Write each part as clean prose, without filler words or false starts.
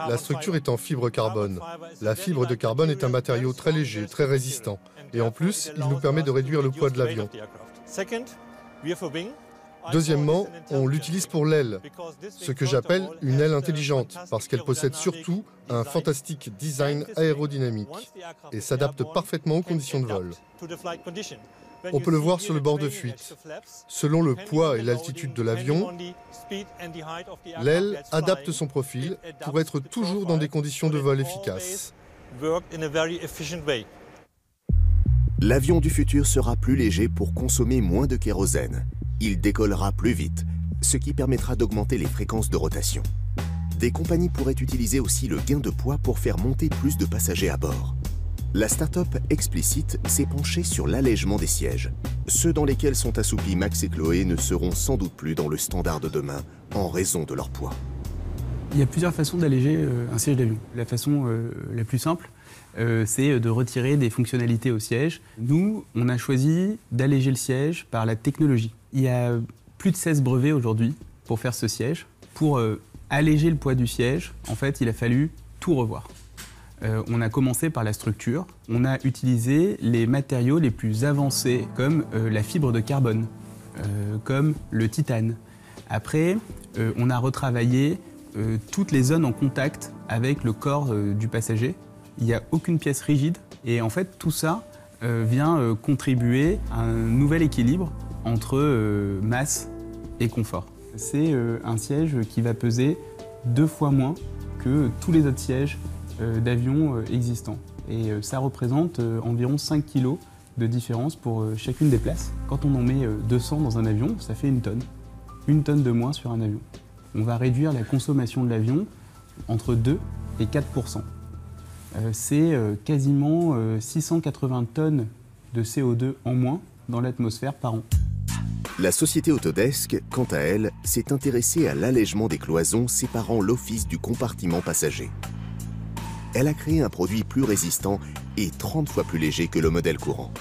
La structure est en fibre carbone. La fibre de carbone est un matériau très léger, très résistant. Et en plus, il nous permet de réduire le poids de l'avion. Deuxièmement, on l'utilise pour l'aile, ce que j'appelle une aile intelligente, parce qu'elle possède surtout un fantastique design aérodynamique et s'adapte parfaitement aux conditions de vol. On peut le voir sur le bord de fuite. Selon le poids et l'altitude de l'avion, l'aile adapte son profil pour être toujours dans des conditions de vol efficaces. L'avion du futur sera plus léger pour consommer moins de kérosène. Il décollera plus vite, ce qui permettra d'augmenter les fréquences de rotation. Des compagnies pourraient utiliser aussi le gain de poids pour faire monter plus de passagers à bord. La start-up Explicit s'est penchée sur l'allègement des sièges. Ceux dans lesquels sont assoupis Max et Chloé ne seront sans doute plus dans le standard de demain en raison de leur poids. Il y a plusieurs façons d'alléger un siège d'avion. La façon la plus simple, c'est de retirer des fonctionnalités au siège. Nous, on a choisi d'alléger le siège par la technologie. Il y a plus de 16 brevets aujourd'hui pour faire ce siège. Pour alléger le poids du siège, en fait, il a fallu tout revoir. On a commencé par la structure. On a utilisé les matériaux les plus avancés, comme la fibre de carbone, comme le titane. Après, on a retravaillé toutes les zones en contact avec le corps du passager. Il n'y a aucune pièce rigide. Et en fait, tout ça vient contribuer à un nouvel équilibre entre masse et confort. C'est un siège qui va peser 2 fois moins que tous les autres sièges d'avion existants. Et ça représente environ 5 kg de différence pour chacune des places. Quand on en met 200 dans un avion, ça fait 1 tonne. 1 tonne de moins sur un avion. On va réduire la consommation de l'avion entre 2 et 4%. C'est quasiment 680 tonnes de CO2 en moins dans l'atmosphère par an. La société Autodesk, quant à elle, s'est intéressée à l'allègement des cloisons séparant l'office du compartiment passager. Elle a créé un produit plus résistant et 30 fois plus léger que le modèle courant.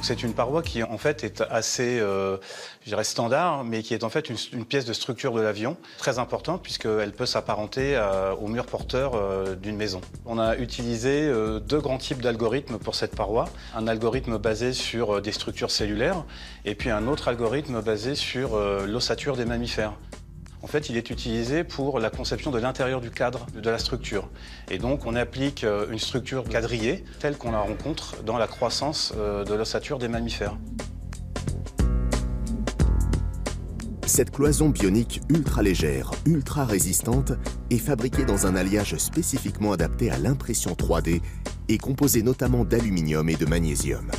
C'est une paroi qui en fait est assez je dirais standard, mais qui est en fait une pièce de structure de l'avion très importante puisqu'elle peut s'apparenter au mur porteur d'une maison. On a utilisé 2 grands types d'algorithmes pour cette paroi. Un algorithme basé sur des structures cellulaires et puis un autre algorithme basé sur l'ossature des mammifères. En fait, il est utilisé pour la conception de l'intérieur du cadre de la structure. Et donc, on applique une structure quadrillée, telle qu'on la rencontre dans la croissance de l'ossature des mammifères. Cette cloison bionique ultra légère, ultra résistante, est fabriquée dans un alliage spécifiquement adapté à l'impression 3D et composée notamment d'aluminium et de magnésium.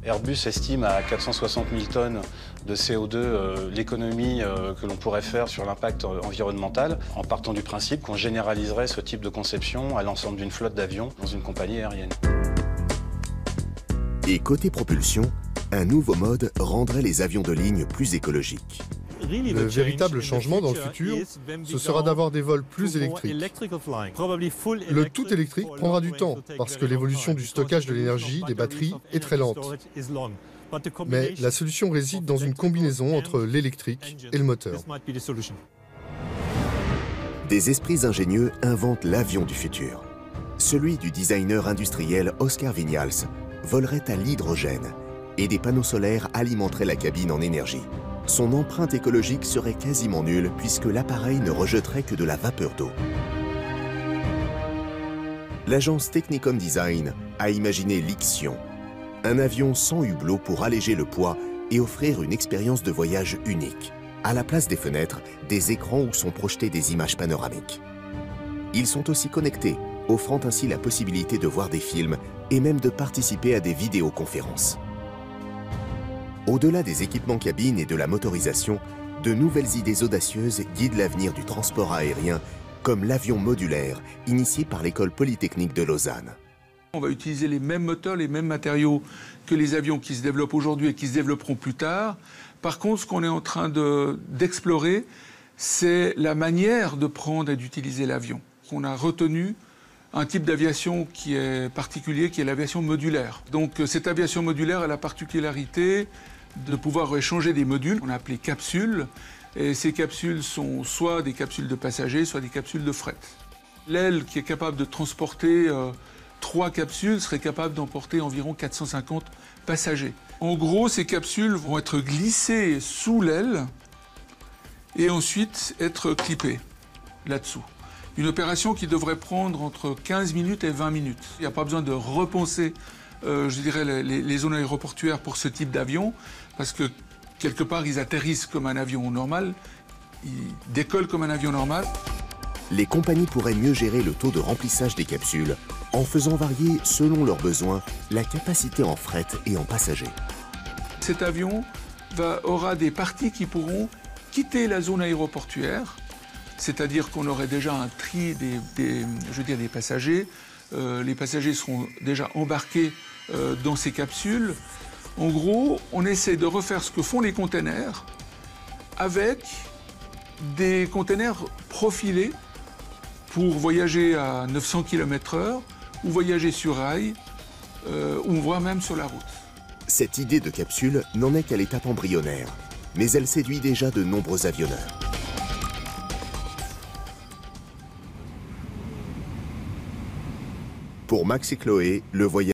Airbus estime à 460 000 tonnes de CO2 l'économie que l'on pourrait faire sur l'impact environnemental en partant du principe qu'on généraliserait ce type de conception à l'ensemble d'une flotte d'avions dans une compagnie aérienne. Et côté propulsion, un nouveau mode rendrait les avions de ligne plus écologiques. Le véritable changement dans le futur, ce sera d'avoir des vols plus électriques. Le tout électrique prendra du temps, parce que l'évolution du stockage de l'énergie des batteries est très lente. Mais la solution réside dans une combinaison entre l'électrique et le moteur. Des esprits ingénieux inventent l'avion du futur. Celui du designer industriel Oscar Vignals volerait à l'hydrogène et des panneaux solaires alimenteraient la cabine en énergie. Son empreinte écologique serait quasiment nulle puisque l'appareil ne rejetterait que de la vapeur d'eau. L'agence Technicom Design a imaginé l'Ixion, un avion sans hublot pour alléger le poids et offrir une expérience de voyage unique. À la place des fenêtres, des écrans où sont projetées des images panoramiques. Ils sont aussi connectés, offrant ainsi la possibilité de voir des films et même de participer à des vidéoconférences. Au-delà des équipements cabines et de la motorisation, de nouvelles idées audacieuses guident l'avenir du transport aérien, comme l'avion modulaire, initié par l'École Polytechnique de Lausanne. On va utiliser les mêmes moteurs, les mêmes matériaux que les avions qui se développent aujourd'hui et qui se développeront plus tard. Par contre, ce qu'on est en train d'explorer, c'est la manière de prendre et d'utiliser l'avion. On a retenu un type d'aviation qui est particulier, qui est l'aviation modulaire. Donc cette aviation modulaire a la particularité de pouvoir échanger des modules, qu'on a appelé capsules, Et ces capsules sont soit des capsules de passagers, soit des capsules de fret. L'aile qui est capable de transporter 3 capsules serait capable d'emporter environ 450 passagers. En gros, ces capsules vont être glissées sous l'aile et ensuite être clippées là-dessous. Une opération qui devrait prendre entre 15 minutes et 20 minutes. Il n'y a pas besoin de repenser, je dirais, les zones aéroportuaires pour ce type d'avion, parce que quelque part, ils atterrissent comme un avion normal, ils décollent comme un avion normal. Les compagnies pourraient mieux gérer le taux de remplissage des capsules en faisant varier, selon leurs besoins, la capacité en fret et en passagers. Cet avion aura des parties qui pourront quitter la zone aéroportuaire, c'est-à-dire qu'on aurait déjà un tri des passagers. Les passagers seront déjà embarqués dans ces capsules. En gros, on essaie de refaire ce que font les containers avec des containers profilés pour voyager à 900 km/h ou voyager sur rail ou voire même sur la route. Cette idée de capsule n'en est qu'à l'étape embryonnaire, mais elle séduit déjà de nombreux avionneurs. Pour Max et Chloé, le voyage